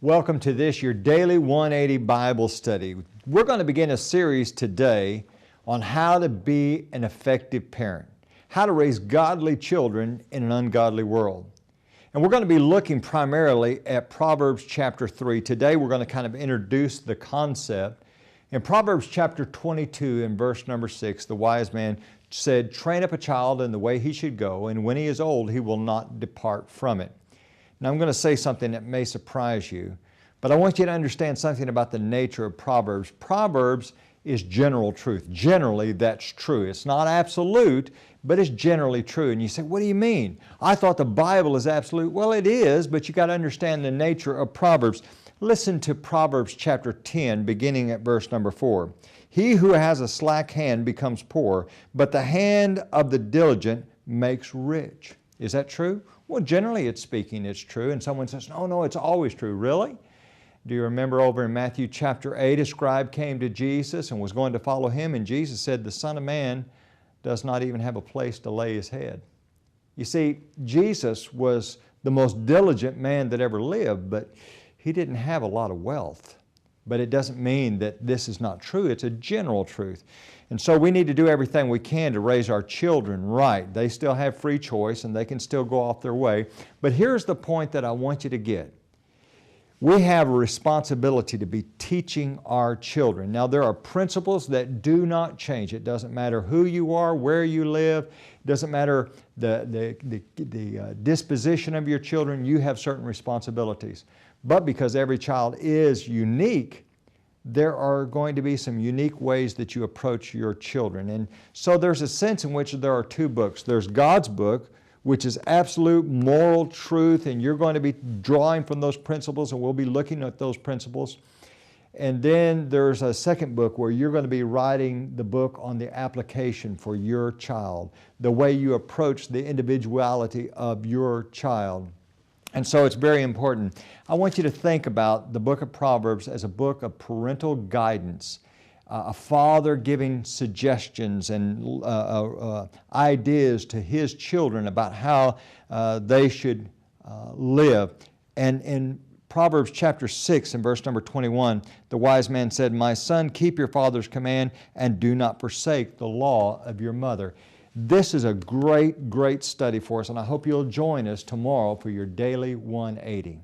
Welcome to this, your daily 180 Bible study. We're going to begin a series today on how to be an effective parent, how to raise godly children in an ungodly world. And we're going to be looking primarily at Proverbs chapter 3. Today we're going to kind of introduce the concept. In Proverbs chapter 22 and verse number 6, the wise man said, "Train up a child in the way he should go, and when he is old he will not depart from it." Now I'm going to say something that may surprise you, but I want you to understand something about the nature of Proverbs. Proverbs is general truth. Generally, that's true. It's not absolute, but it's generally true. And you say, what do you mean? I thought the Bible is absolute. Well, it is, but you got to understand the nature of Proverbs. Listen to Proverbs chapter 10, beginning at verse number 4. "He who has a slack hand becomes poor, but the hand of the diligent makes rich." Is that true? Well, generally it's speaking, it's true. And someone says, no, it's always true. Really? Do you remember over in Matthew chapter 8, a scribe came to Jesus and was going to follow him, and Jesus said, "The Son of Man does not even have a place to lay his head." You see, Jesus was the most diligent man that ever lived, but he didn't have a lot of wealth. But it doesn't mean that this is not true. It's a general truth. And so we need to do everything we can to raise our children right. They still have free choice and they can still go off their way. But here's the point that I want you to get. We have a responsibility to be teaching our children. Now, there are principles that do not change. It doesn't matter who you are, where you live. It doesn't matter the disposition of your children. You have certain responsibilities. But because every child is unique, there are going to be some unique ways that you approach your children. And so there's a sense in which there are two books. There's God's book, which is absolute moral truth, and you're going to be drawing from those principles, and we'll be looking at those principles. And then there's a second book where you're going to be writing the book on the application for your child, the way you approach the individuality of your child. And so it's very important. I want you to think about the book of Proverbs as a book of parental guidance, a father giving suggestions and ideas to his children about how they should live. And in Proverbs chapter 6 and verse number 21, the wise man said, "My son, keep your father's command and do not forsake the law of your mother." This is a great, great study for us, and I hope you'll join us tomorrow for your Daily 180.